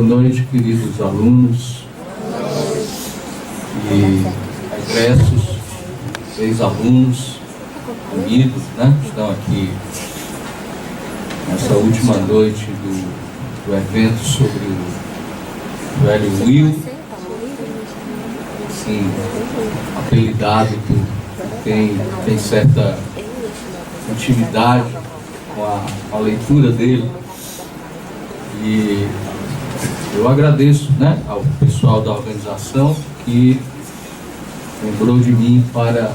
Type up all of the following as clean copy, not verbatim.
Boa noite, queridos alunos e egressos, ex-alunos, amigos, né? Estão aqui nessa última noite do evento sobre o velho Will, assim, apelidado por quem tem certa intimidade com a leitura dele. E eu agradeço, né, ao pessoal da organização que lembrou de mim para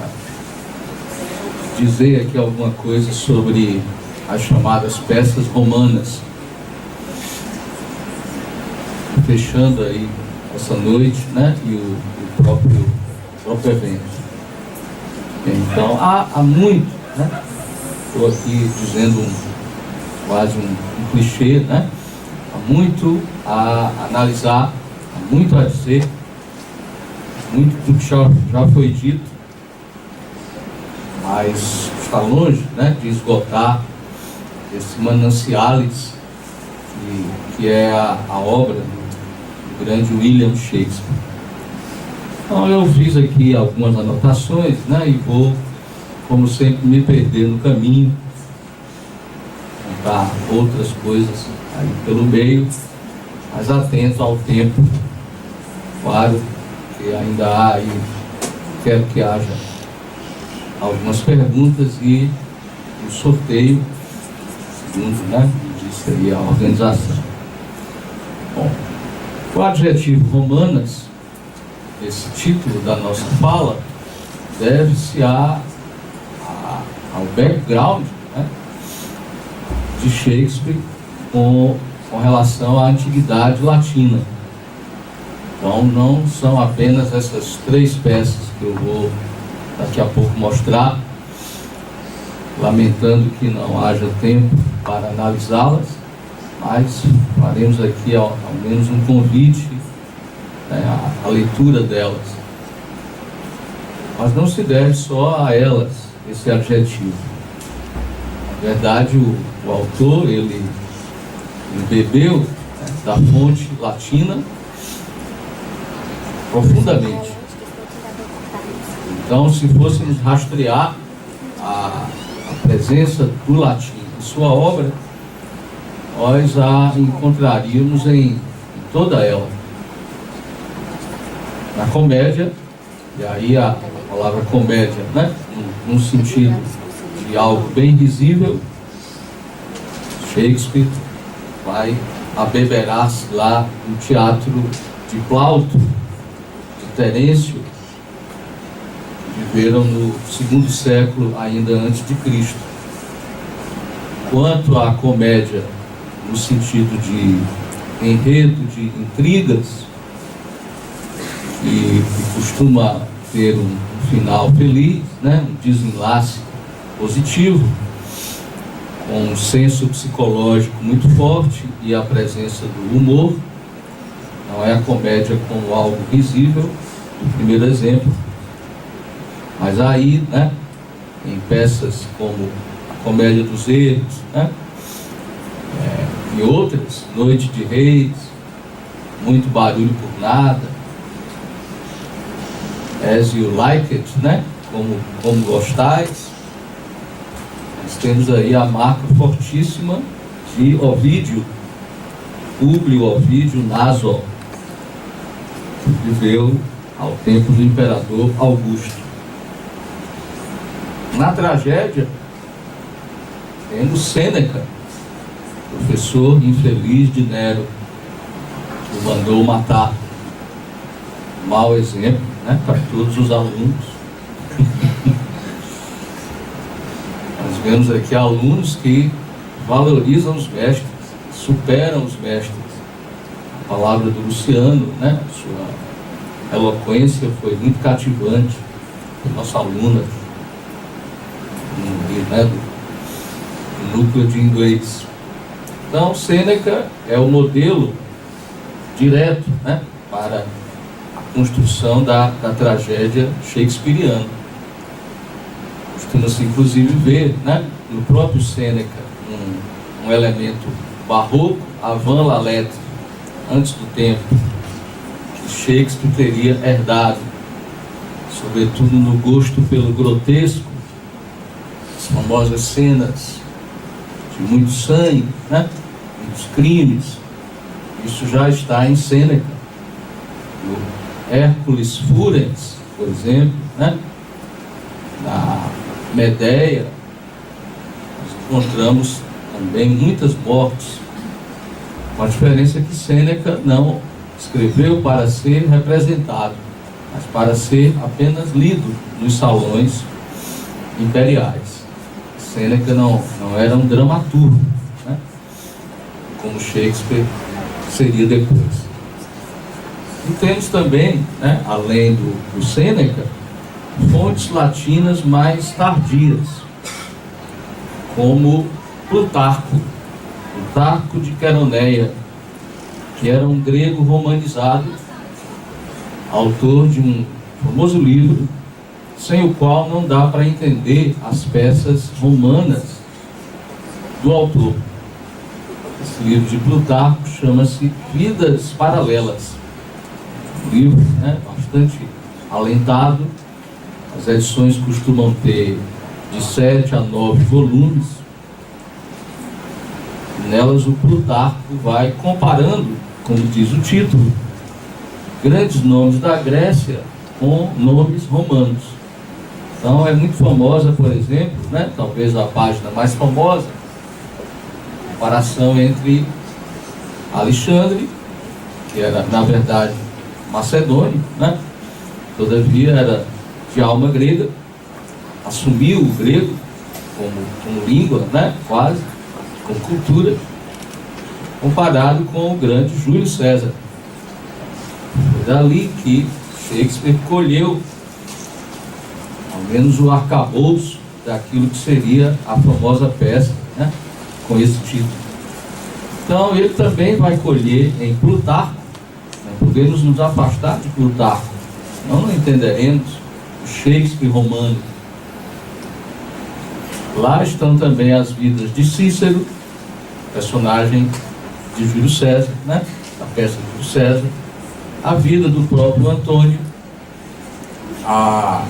dizer aqui alguma coisa sobre as chamadas peças romanas. Fechando aí essa noite, né, e o próprio evento. Então, há muito, né, estou aqui dizendo quase um clichê, né? Há muito a analisar, há muito a dizer, muito do que já foi dito, mas está longe, né, de esgotar esse mananciales que é a obra do grande William Shakespeare. Então eu fiz aqui algumas anotações, né, e vou, como sempre, me perder no caminho, contar outras coisas aí pelo meio, mas atento ao tempo, claro, que ainda há aí, quero que haja algumas perguntas e o sorteio, segundo, né, disse aí a organização. Bom, o adjetivo romanas, esse título da nossa fala, deve-se ao background, né, de Shakespeare com relação à antiguidade latina. Então não são apenas essas três peças que eu vou daqui a pouco mostrar, lamentando que não haja tempo para analisá-las, mas faremos aqui ao menos um convite, né, à leitura delas. Mas não se deve só a elas esse adjetivo. Na verdade, o autor, ele bebeu, né, da fonte latina profundamente. Então, se fôssemos rastrear a presença do latim em sua obra, nós a encontraríamos em toda ela. Na comédia, e aí a palavra comédia, né, num sentido de algo bem visível, Shakespeare vai abeberar-se lá no teatro de Plauto, de Terêncio, que viveram no segundo século ainda antes de Cristo. Quanto à comédia, no sentido de enredo, de intrigas, e costuma ter um final feliz, né, um desenlace positivo, com um senso psicológico muito forte e a presença do humor. Não é a comédia como algo visível, do primeiro exemplo, mas aí, né, em peças como a Comédia dos Erros, né, e outras, Noite de Reis, Muito Barulho por Nada, As You Like It, né, como gostais. Nós temos aí a marca fortíssima de Ovídio, Públio Ovídio Naso, que viveu ao tempo do imperador Augusto. Na tragédia, temos Sêneca, professor infeliz de Nero, que o mandou matar. Mau exemplo, né, para todos os alunos. Nós vemos aqui alunos que valorizam os mestres, superam os mestres. A palavra do Luciano, né, sua eloquência foi muito cativante. Nossa aluna do núcleo de inglês. Então, Sêneca é o modelo direto, né, para a construção da tragédia shakespeariana. Costuma-se inclusive ver, né, no próprio Sêneca um elemento barroco, avant la lettre, antes do tempo, que Shakespeare teria herdado, sobretudo no gosto pelo grotesco, as famosas cenas de muito sangue, né? Muitos crimes. Isso já está em Sêneca. O Hércules Furens, por exemplo, né? Na Medéia, nós encontramos também muitas mortes, com a diferença que Sêneca não escreveu para ser representado, mas para ser apenas lido nos salões imperiais. Sêneca não era um dramaturgo, né? Como Shakespeare seria depois. E temos também, né, além do Sêneca, fontes latinas mais tardias, como Plutarco de Queroneia, que era um grego romanizado, autor de um famoso livro, sem o qual não dá para entender as peças romanas do autor. Esse livro de Plutarco chama-se Vidas Paralelas. Um livro, né, bastante alentado. As edições costumam ter de 7 a 9 volumes. E nelas o Plutarco vai comparando, como diz o título, grandes nomes da Grécia com nomes romanos. Então é muito famosa, por exemplo, né, talvez a página mais famosa, a comparação entre Alexandre, que era na verdade macedônio, né, todavia era de alma grega, assumiu o grego como língua, né, quase, como cultura, comparado com o grande Júlio César. Foi dali que Shakespeare colheu ao menos o arcabouço daquilo que seria a famosa peça, né, com esse título. Então ele também vai colher em Plutarco, né, podemos nos afastar de Plutarco, senão não entenderemos o Shakespeare romano. Lá estão também as vidas de Cícero, personagem de Júlio César, né, da peça de Júlio César, a vida do próprio Antônio, a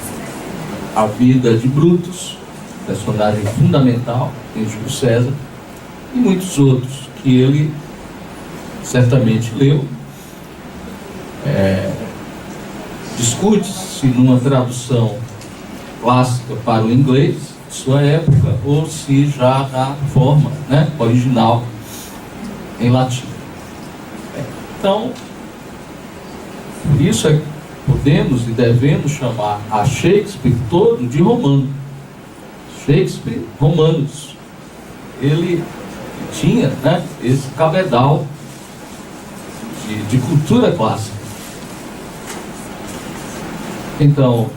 vida de Brutus, personagem fundamental em Júlio César, e muitos outros que ele certamente leu. Discute-se numa tradução clássica para o inglês de sua época ou se já na forma, né, original em latim. Então, por isso podemos e devemos chamar a Shakespeare todo de romano. Shakespeare romanos. Ele tinha, né, esse cabedal de cultura clássica. Então,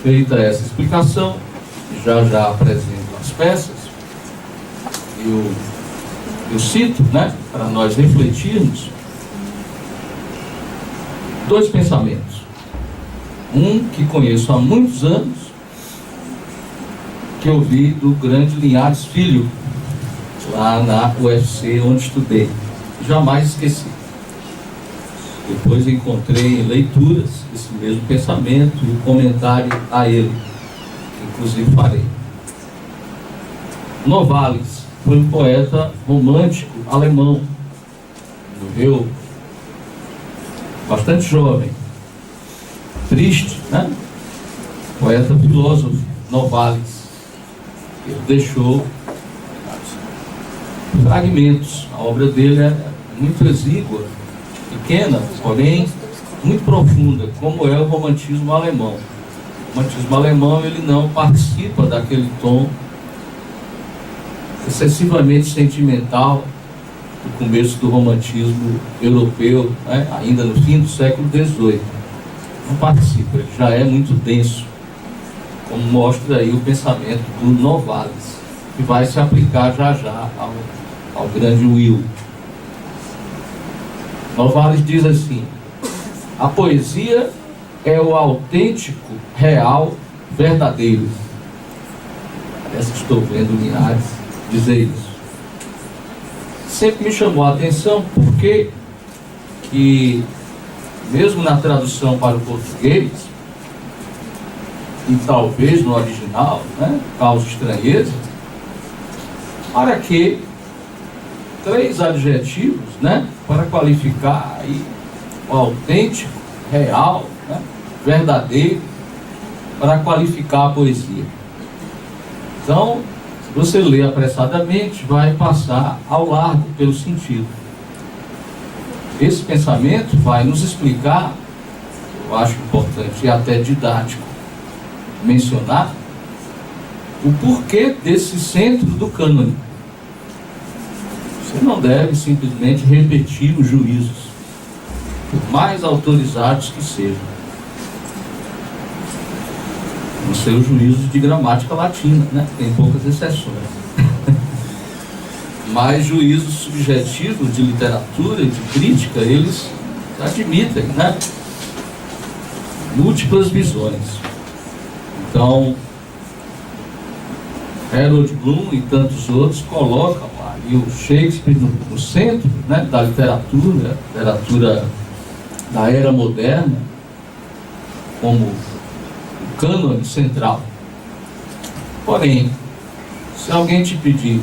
feita essa explicação, já apresento as peças, eu cito, né, para nós refletirmos, dois pensamentos. Um que conheço há muitos anos, que eu vi do grande Linhares Filho, lá na UFC, onde estudei. Jamais esqueci. Depois encontrei em leituras esse mesmo pensamento e um comentário a ele, que inclusive farei. Novalis foi um poeta romântico alemão, morreu bastante jovem, triste, né? Poeta filósofo, Novalis. Ele deixou fragmentos. A obra dele é muito exígua, pequena, porém muito profunda, como é o romantismo alemão. O romantismo alemão, ele não participa daquele tom excessivamente sentimental do começo do romantismo europeu, né, ainda no fim do século XVIII. Não participa, ele já é muito denso, como mostra aí o pensamento do Novalis, que vai se aplicar já ao grande Will. Novalis diz assim: a poesia é o autêntico, real, verdadeiro. Parece que estou vendo Linhares dizer isso. Sempre me chamou a atenção porque que, mesmo na tradução para o português, e talvez no original, né, causa estranheza, para que 3 adjetivos, né, para qualificar aí o autêntico, real, né, verdadeiro, para qualificar a poesia. Então, se você lê apressadamente, vai passar ao largo pelo sentido. Esse pensamento vai nos explicar, eu acho importante e até didático mencionar, o porquê desse centro do cânone. Você não deve simplesmente repetir os juízos, por mais autorizados que sejam. Não sei os juízos de gramática latina, né? Tem poucas exceções. Mas juízos subjetivos de literatura e de crítica, eles admitem, né, múltiplas visões. Então, Harold Bloom e tantos outros colocam ali o Shakespeare no centro, né, da literatura da era moderna, como o cânone central. Porém, se alguém te pedir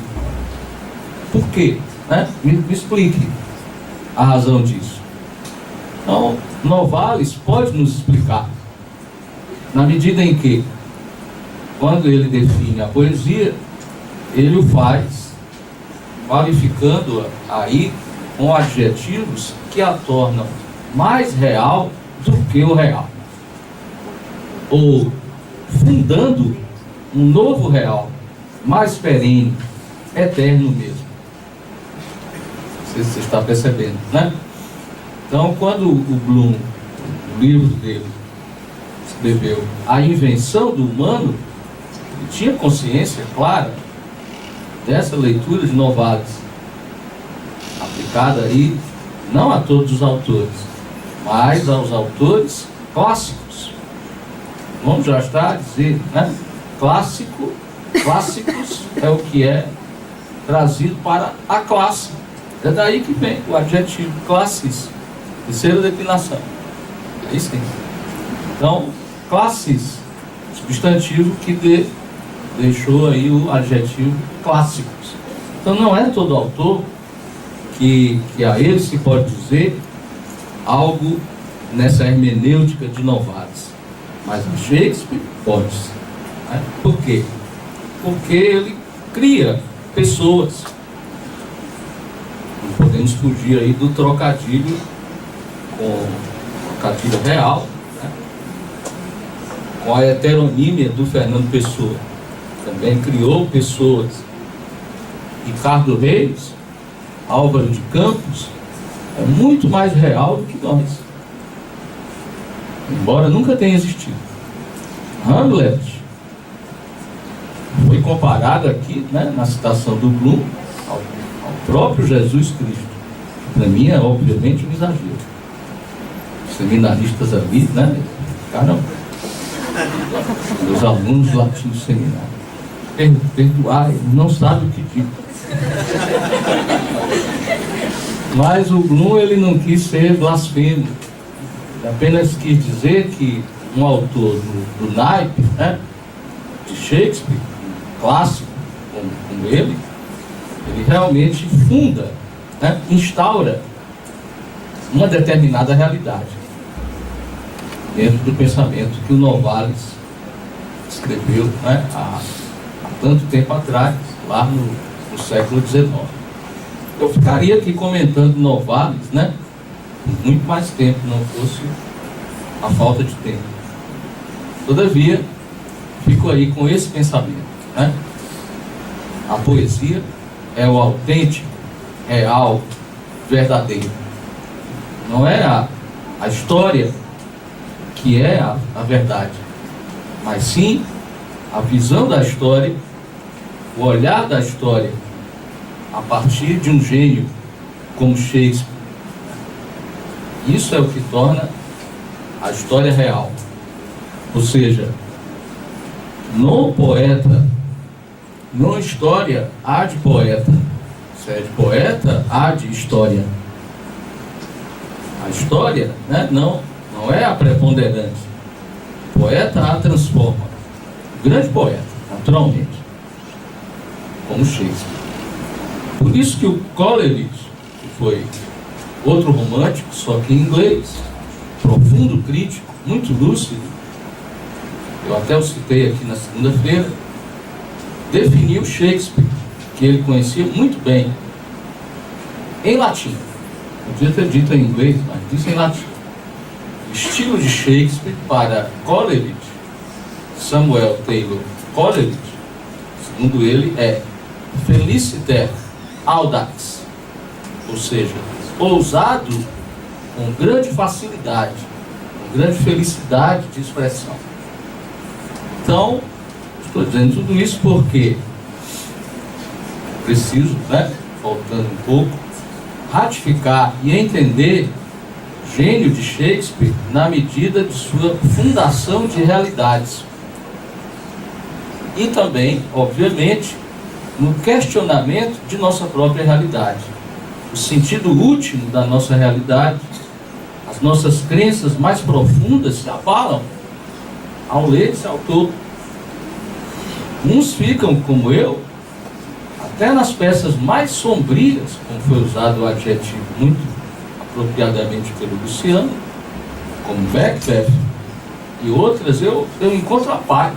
por quê, né, me explique a razão disso. Então, Novalis pode nos explicar, na medida em que, quando ele define a poesia, ele o faz qualificando-a aí com adjetivos que a tornam mais real do que o real, ou fundando um novo real, mais perene, eterno mesmo. Não sei se você está percebendo, né? Então, quando o Bloom, o livro dele, escreveu A Invenção do Humano, ele tinha consciência clara dessa leitura de Novalis, aplicada aí não a todos os autores, mas aos autores clássicos. Vamos já estar a dizer, né? Clássicos é o que é trazido para a classe. É daí que vem o adjetivo classes, terceira declinação. Aí sim. Então, classes, substantivo que deixou aí o adjetivo clássicos. Então não é todo autor que a ele se pode dizer algo nessa hermenêutica de Novalis. Mas a Shakespeare pode. Né? Por quê? Porque ele cria pessoas. Não podemos fugir aí do trocadilho com trocadilho real, né? Com a heteronímia do Fernando Pessoa. Também criou pessoas. Ricardo Reis, Álvaro de Campos, é muito mais real do que nós, embora nunca tenha existido. Hamlet foi comparado aqui, né, na citação do Bloom, ao próprio Jesus Cristo. Para mim é obviamente um exagero. Os seminaristas ali, né, ficaram, os alunos do latim seminário, perdoai, não sabe o que digo. Mas o Bloom, ele não quis ser blasfemo, apenas quis dizer que um autor do naipe, né, de Shakespeare, clássico como ele realmente funda, né, instaura uma determinada realidade dentro do pensamento que o Novalis escreveu, né, há tanto tempo atrás, lá no século XIX. Eu ficaria aqui comentando Novalis, né, por muito mais tempo, não fosse a falta de tempo. Todavia, fico aí com esse pensamento, né? A poesia é o autêntico, real, verdadeiro. Não é a história que é a verdade, mas sim a visão da história, o olhar da história a partir de um gênio como Shakespeare. Isso é o que torna a história real. Ou seja, no poeta, no história, há de poeta. Se é de poeta, há de história. A história, né, não é a preponderância. O poeta a transforma. O grande poeta, naturalmente, como Shakespeare. Por isso que o Coleridge, que foi outro romântico, só que em inglês, profundo crítico, muito lúcido, eu até o citei aqui na segunda-feira, definiu Shakespeare, que ele conhecia muito bem, em latim. Podia ter dito em inglês, mas disse em latim. O estilo de Shakespeare para Coleridge, Samuel Taylor Coleridge, segundo ele, é feliciter audax, ou seja, ousado com grande facilidade, com grande felicidade de expressão. Então, estou dizendo tudo isso porque preciso, voltando um pouco, ratificar e entender o gênio de Shakespeare na medida de sua fundação de realidades. E também, obviamente, no questionamento de nossa própria realidade. O sentido último da nossa realidade, as nossas crenças mais profundas se abalam ao ler esse autor. Uns ficam, como eu, até nas peças mais sombrias, como foi usado o adjetivo muito apropriadamente pelo Luciano, como Macbeth, e outras eu encontro a paz.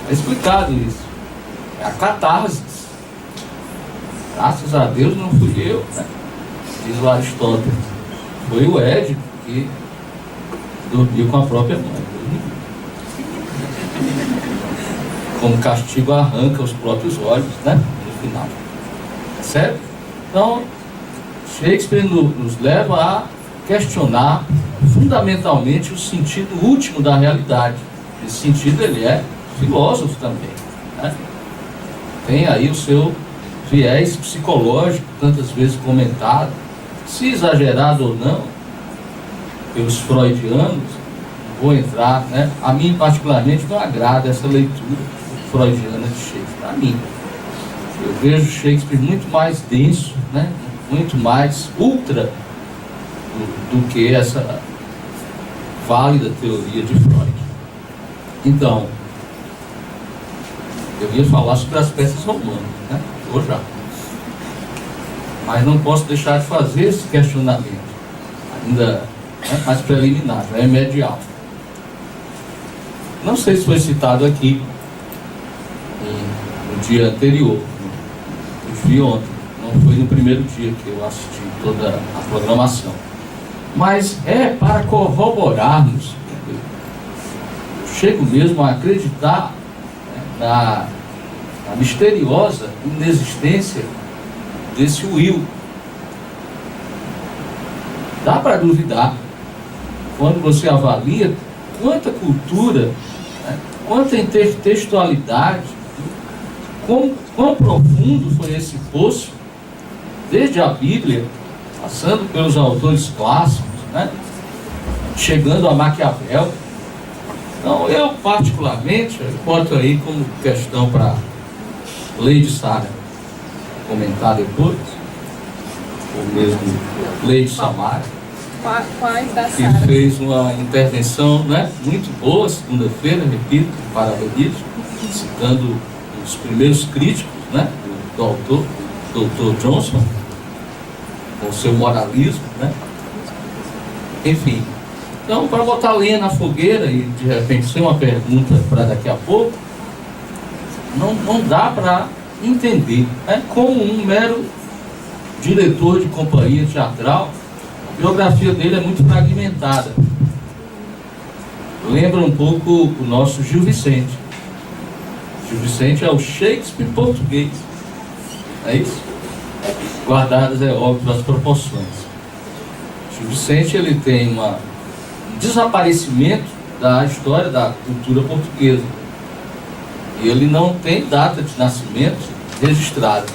É explicado isso. É a catarse. Graças a Deus não fui eu, diz o Aristóteles. Foi o Édipo que dormiu com a própria mãe. Como castigo, arranca os próprios olhos, no final. Certo? Então, Shakespeare nos leva a questionar fundamentalmente o sentido último da realidade. Nesse sentido, ele é filósofo também. Tem aí o seu viés psicológico, tantas vezes comentado, se exagerado ou não, pelos freudianos. Não vou entrar, a mim particularmente não agrada essa leitura freudiana de Shakespeare. A mim, eu vejo Shakespeare muito mais denso, muito mais ultra do que essa válida teoria de Freud. Então, eu ia falar sobre as peças romanas, ou já. Mas não posso deixar de fazer esse questionamento, ainda mais preliminar, já é imediato. Não sei se foi citado aqui no dia anterior, eu vi ontem, não foi no primeiro dia que eu assisti toda a programação, mas é para corroborarmos. Eu chego mesmo a acreditar na misteriosa inexistência desse Will. Dá para duvidar quando você avalia quanta cultura, quanta intertextualidade, quão profundo foi esse poço, desde a Bíblia, passando pelos autores clássicos, chegando a Maquiavel. Então, eu particularmente, boto aí como questão para Lady Sara comentar depois, ou mesmo Lady Samara, que fez uma intervenção muito boa, segunda-feira, repito, parabenizo, citando os primeiros críticos do autor, Dr. Johnson, com o seu moralismo, enfim. Então, para botar lenha na fogueira e de repente ser uma pergunta para daqui a pouco, não dá para entender. Como um mero diretor de companhia teatral, a biografia dele é muito fragmentada. Lembra um pouco o nosso Gil Vicente. Gil Vicente é o Shakespeare português. É isso? Guardadas, é óbvio, as proporções. Gil Vicente, ele tem um desaparecimento da história da cultura portuguesa. E ele não tem data de nascimento registrada.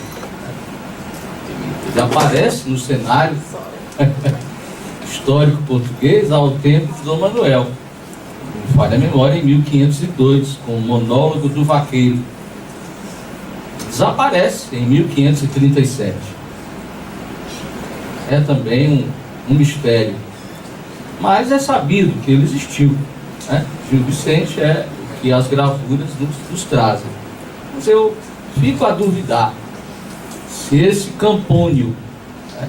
Ele aparece no cenário histórico português ao tempo de Dom Manuel. Não falha a memória, em 1502, com o monólogo do vaqueiro. Desaparece em 1537. É também um mistério, mas é sabido que ele existiu, né? Gil Vicente é o que as gravuras nos trazem. Mas eu fico a duvidar se esse Campônio, né,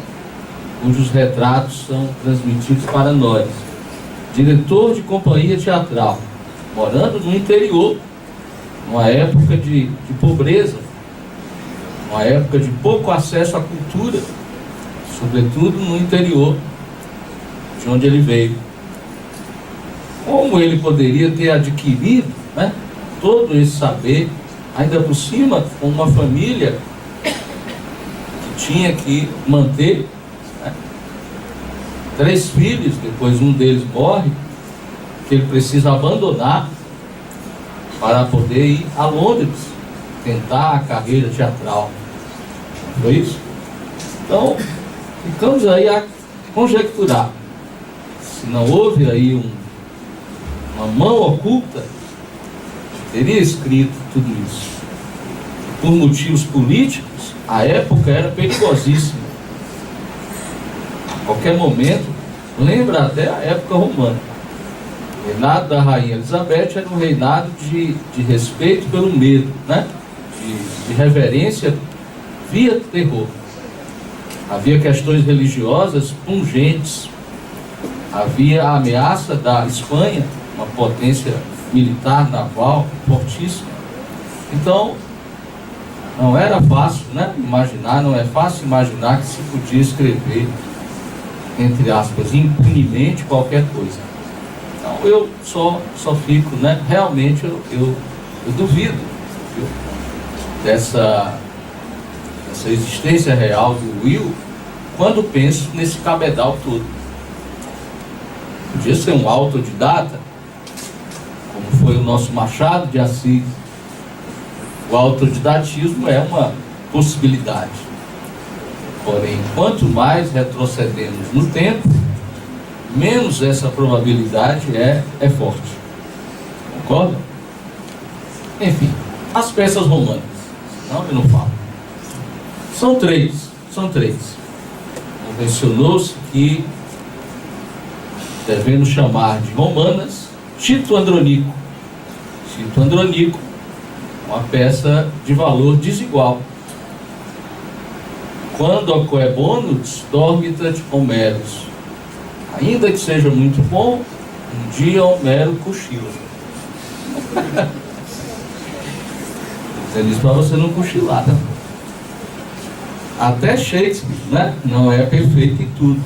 cujos retratos são transmitidos para nós, diretor de companhia teatral, morando no interior, numa época de pobreza, uma época de pouco acesso à cultura, sobretudo no interior de onde ele veio. Como ele poderia ter adquirido, né, todo esse saber, ainda por cima com uma família que tinha que manter, né, 3 filhos, depois um deles morre, que ele precisa abandonar para poder ir a Londres tentar a carreira teatral. Foi isso? Então, ficamos aí a conjecturar se não houve aí uma mão oculta que teria escrito tudo isso. Por motivos políticos, a época era perigosíssima. A qualquer momento, lembra até a época romana. O reinado da rainha Elizabeth era um reinado de respeito pelo medo, né? De reverência via terror. Havia questões religiosas pungentes. Havia a ameaça da Espanha, uma potência militar, naval, fortíssima. Então, não era fácil, né, imaginar, não é fácil imaginar que se podia escrever, entre aspas, impunemente qualquer coisa. Então, eu só fico, né, realmente eu duvido, viu, dessa existência real do Will, quando penso nesse cabedal todo. Podia ser um autodidata, como foi o nosso Machado de Assis. O autodidatismo é uma possibilidade. Porém, quanto mais retrocedemos no tempo, menos essa probabilidade é forte. Concorda? Enfim, as peças romanas. Não, eu não falo. São três. Convencionou-se que devemos chamar de romanas Tito Andronico. Tito Andronico, uma peça de valor desigual. Quando quae bonus dormitat Homerus. Ainda que seja muito bom, um dia Homero cochila. Dizendo isso para você não cochilar, né? Até Shakespeare, né, não é perfeito em tudo.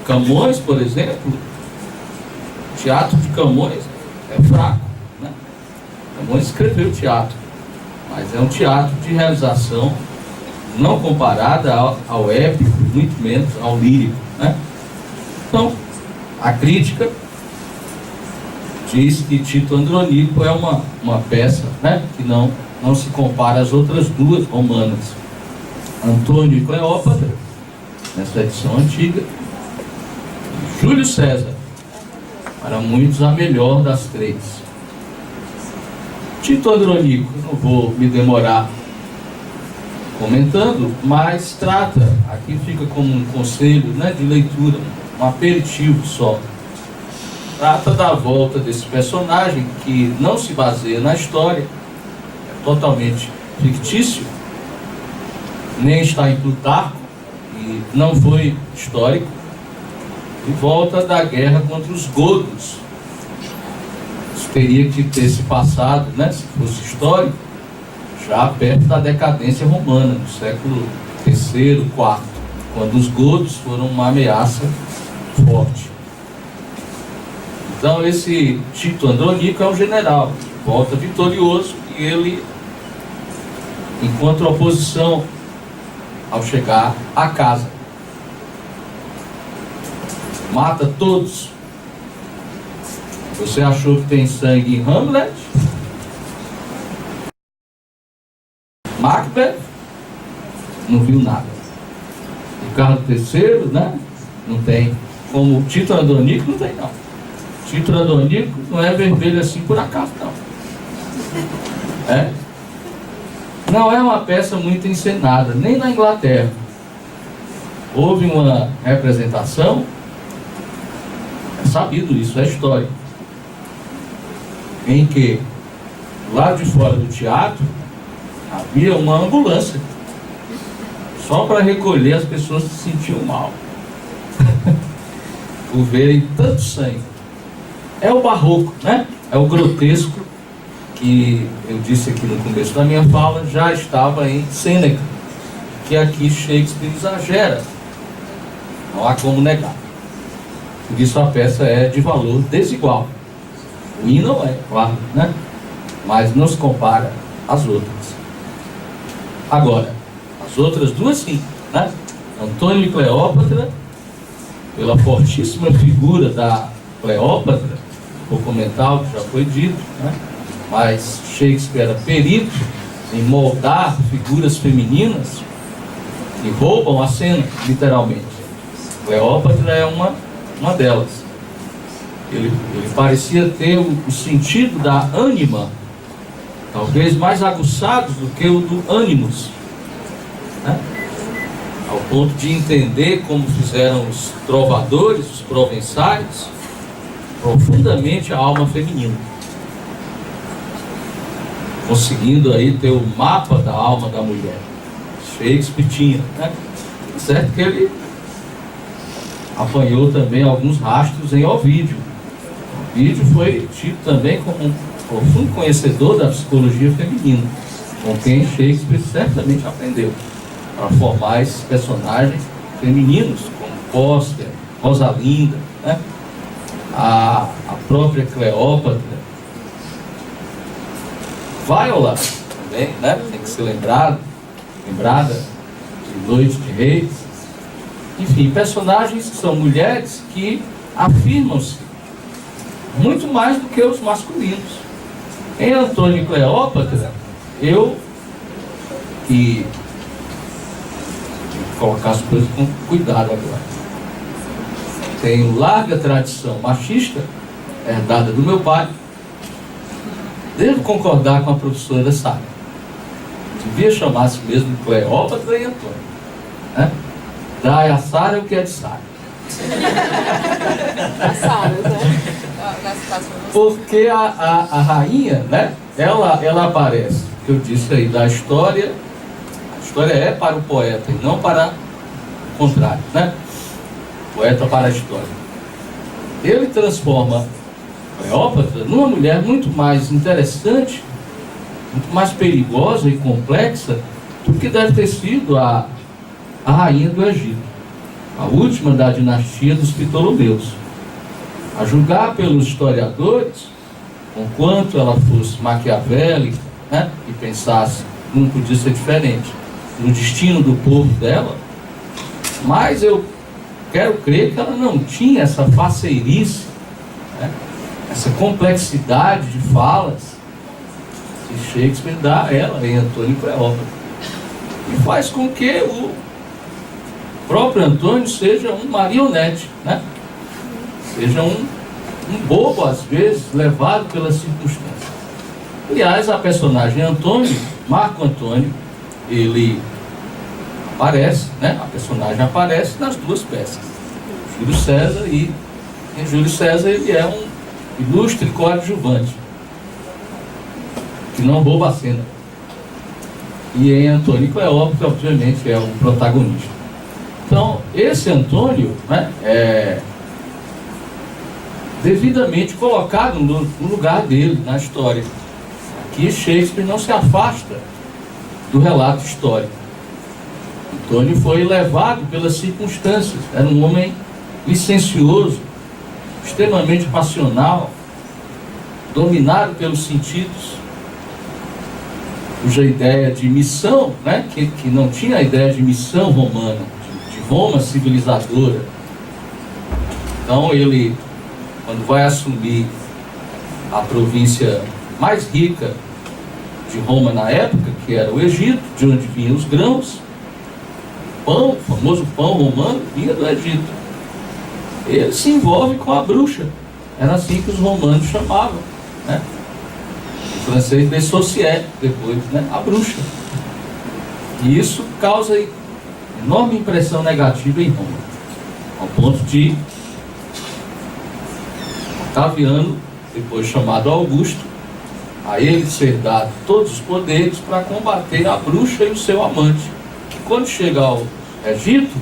Camões, por exemplo, o teatro de Camões é fraco, né? Camões escreveu teatro, mas é um teatro de realização não comparada ao épico, muito menos ao lírico, né? Então, a crítica diz que Tito Andronico é uma peça, né, que não se compara às outras duas romanas, Antônio e Cleópatra, nessa edição antiga, e Júlio César, para muitos a melhor das três. Tito Andronico, não vou me demorar comentando, mas trata, aqui fica como um conselho, né, de leitura, um aperitivo só. Trata da volta desse personagem que não se baseia na história, é totalmente fictício, nem está em Plutarco e não foi histórico, e volta da guerra contra os godos. Isso teria que ter se passado, né, se fosse histórico, já perto da decadência romana, no século III, IV, quando os godos foram uma ameaça forte. Então esse Tito Andronico é um general, volta vitorioso, e ele encontra oposição ao chegar à casa. Mata todos. Você achou que tem sangue em Hamlet? Macbeth? Não viu nada. Ricardo III, né? Não tem. Como Tito Andronico, não tem não. Tito Andronico não é vermelho assim por acaso, não. Não é uma peça muito encenada, nem na Inglaterra. houve uma representação, é sabido isso, é história, em que, do lado de fora do teatro, havia uma ambulância, só para recolher as pessoas que se sentiam mal, por verem tanto sangue. É o barroco, né? É o grotesco, que eu disse aqui no começo da minha fala, já estava em Sêneca, que aqui Shakespeare exagera, não há como negar. Por isso a peça é de valor desigual. O hino não é, claro, né? Mas não se compara às outras. Agora, as outras duas sim, né? Antônio e Cleópatra, pela fortíssima figura da Cleópatra, vou comentar o que já foi dito, né? Mas Shakespeare era perito em moldar figuras femininas que roubam a cena, literalmente. Cleópatra é uma delas. Ele parecia ter o sentido da ânima, talvez mais aguçado do que o do ânimos, né? Ao ponto de entender, como fizeram os trovadores, os provençais, profundamente a alma feminina, conseguindo aí ter o mapa da alma da mulher. Shakespeare tinha, né? Certo que ele apanhou também alguns rastros em Ovídio. Ovídio foi tido também como um profundo conhecedor da psicologia feminina, com quem Shakespeare certamente aprendeu, para formar esses personagens femininos, como Póster, Rosalinda, né? A própria Cleópatra, Viola também, né? Tem que ser lembrada de Noite de Reis. Enfim, personagens que são mulheres que afirmam-se muito mais do que os masculinos. Em Antônio e Cleópatra, eu que colocar as coisas com cuidado agora. Tenho larga tradição machista, herdada do meu pai. Devo concordar com a professora Sara. Devia chamar-se mesmo Cleópatra e Antônio, né? Dai a Sara o que é de Sara. Porque a rainha, né? Ela aparece, que eu disse aí, da história. A história é para o poeta e não para o contrário, né? Poeta para a história. Ele transforma Cleópatra numa mulher muito mais interessante, muito mais perigosa e complexa do que deve ter sido a rainha do Egito, a última da dinastia dos Ptolomeus. A julgar pelos historiadores, conquanto ela fosse maquiavélica, né, e pensasse, não podia ser diferente, no destino do povo dela, mas eu quero crer que ela não tinha essa faceirice, né, essa complexidade de falas que Shakespeare dá a ela em Antônio e Cleópatra, e faz com que o próprio Antônio seja um marionete, né? Seja um bobo, às vezes, levado pelas circunstâncias. Aliás, a personagem Antônio, Marco Antônio, ele aparece, né? A personagem aparece nas duas peças, Júlio César, e em Júlio César ele é um ilustre coadjuvante que não rouba a cena. E em Antônio e Cleópatra, obviamente, é o protagonista. Então, esse Antônio, né, é devidamente colocado no lugar dele na história. Aqui Shakespeare não se afasta do relato histórico. Antônio foi levado pelas circunstâncias. Era um homem licencioso, extremamente passional, dominado pelos sentidos, cuja ideia de missão, né, que não tinha a ideia de missão romana, de Roma civilizadora. Então ele, quando vai assumir a província mais rica de Roma na época, que era o Egito, de onde vinham os grãos, pão, o famoso pão romano, vinha do Egito. Ele se envolve com a bruxa. Era assim que os romanos chamavam, né? Em francês, les sorcières, depois, né? A bruxa. E isso causa enorme impressão negativa em Roma, ao ponto de Otaviano, depois chamado Augusto, a ele ser dado todos os poderes para combater a bruxa e o seu amante, que quando chega ao Egito,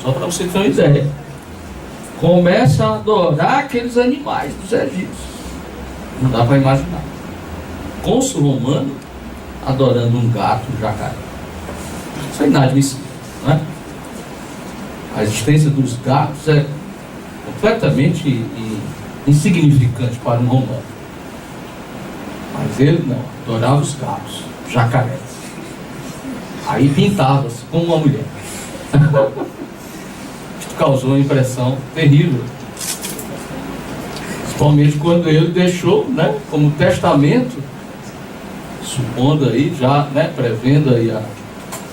só para você ter uma ideia, começa a adorar aqueles animais dos egípcios. Não dá para imaginar. Cônsul romano adorando um gato, um jacaré. Isso é inadmissível, não é? A existência dos gatos é completamente insignificante para um romano. Mas ele não, adorava os gatos, jacarés. Aí pintava-se como uma mulher. Isso causou uma impressão terrível. Principalmente quando ele deixou, né, como testamento, supondo aí, já, né, prevendo aí a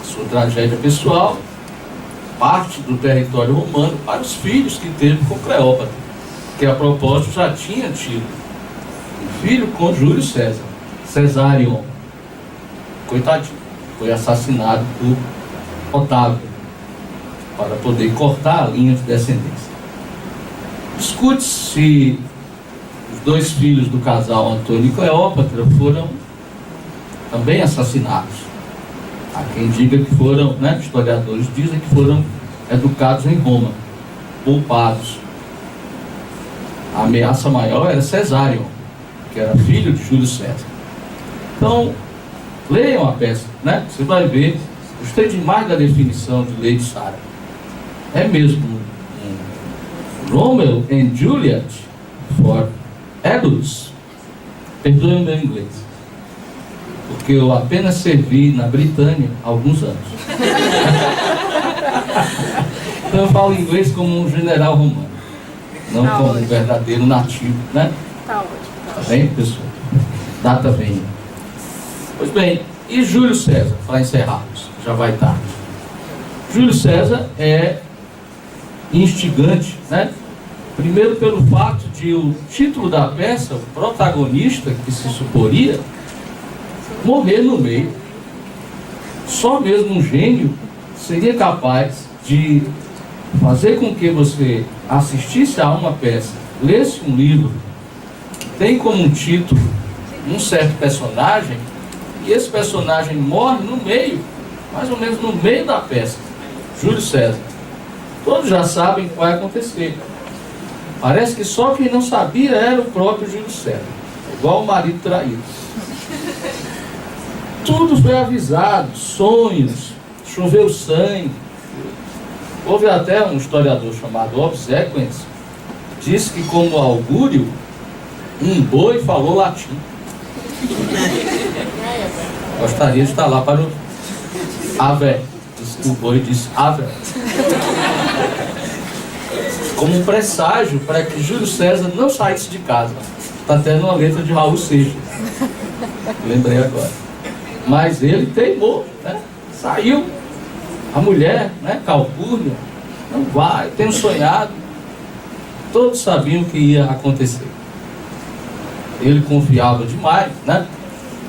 sua tragédia pessoal, parte do território romano para os filhos que teve com Cleópatra, que a propósito já tinha tido um filho com Júlio César, Cesarion. Coitadinho, foi assassinado por Otávio, para poder cortar a linha de descendência. Discute-se se os dois filhos do casal Antônio e Cleópatra foram também assassinados. Há quem diga que foram, né, historiadores dizem que foram educados em Roma, poupados. A ameaça maior era Cesarion, que era filho de Júlio César. Então, leiam a peça, né? Você vai ver. Gostei demais da definição de Lady Sarah. É mesmo um Romeo and Juliet for adults. Perdoe o meu inglês, porque eu apenas servi na Britânia há alguns anos. Então eu falo inglês como um general romano, não tá como ótimo. um verdadeiro nativo, né? Tá ótimo. Tá bem, pessoal? Data vem. Pois bem, e Júlio César, para encerrarmos, já vai tarde. Júlio César é instigante, né? Primeiro pelo fato de o título da peça, o protagonista que se suporia, morrer no meio. Só mesmo um gênio seria capaz de fazer com que você assistisse a uma peça, lesse um livro, tem como um título um certo personagem, e esse personagem morre no meio, mais ou menos no meio da peça. Júlio César. Todos já sabem o que vai acontecer. Parece que só quem não sabia era o próprio Júlio César, igual o marido traído. Tudo foi avisado, sonhos, choveu sangue. Houve até um historiador chamado Obsequens, disse que como augúrio, um boi falou latim. Gostaria de estar lá para o Ave. O boi disse Ave. Como um presságio para que Júlio César não saísse de casa. Está tendo uma letra de Raul Seixas. Lembrei agora. Mas ele teimou, né? Saiu. A mulher, né, Calpurnia, não vai, tenho sonhado. Todos sabiam o que ia acontecer. Ele confiava demais, né?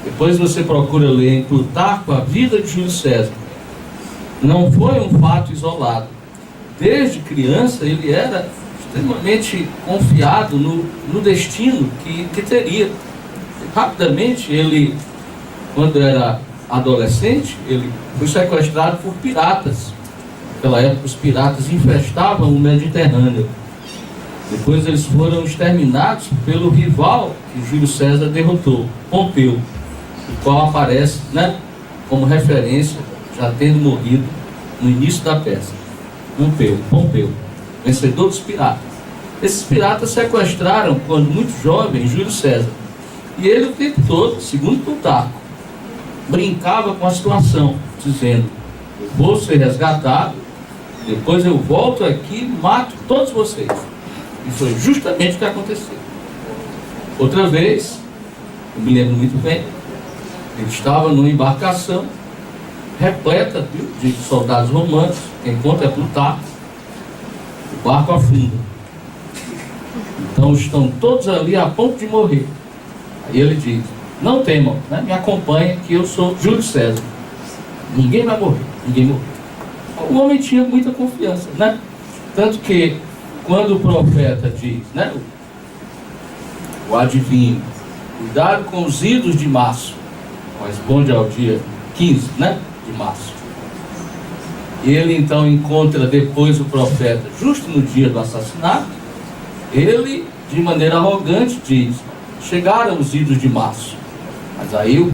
Depois você procura ler em Plutarco a vida de Júlio César. Não foi um fato isolado. Desde criança ele era extremamente confiado no destino que teria. Rapidamente ele, quando era adolescente, ele foi sequestrado por piratas. Naquela época os piratas infestavam o Mediterrâneo. Depois eles foram exterminados pelo rival que Júlio César derrotou, Pompeu, o qual aparece, né, como referência, já tendo morrido no início da peça. Pompeu, vencedor dos piratas. Esses piratas sequestraram, quando muito jovem, Júlio César. E ele o tempo todo, segundo Plutarco, brincava com a situação, dizendo: eu vou ser resgatado, depois eu volto aqui e mato todos vocês. E foi justamente o que aconteceu. Outra vez, eu me lembro muito bem, ele estava numa embarcação repleta de soldados romanos, quem conta é Plutarco. O barco afunda. Então estão todos ali a ponto de morrer. Aí ele diz: não temam, né? Me acompanhem que eu sou Júlio César. Ninguém vai morrer, ninguém morreu. O homem tinha muita confiança, né? Tanto que quando o profeta diz, né, o adivinho, cuidado com os ídolos de março, corresponde ao dia 15, né, de março. Ele então encontra depois o profeta, justo no dia do assassinato. Ele, de maneira arrogante, diz: chegaram os ídolos de março. Mas aí o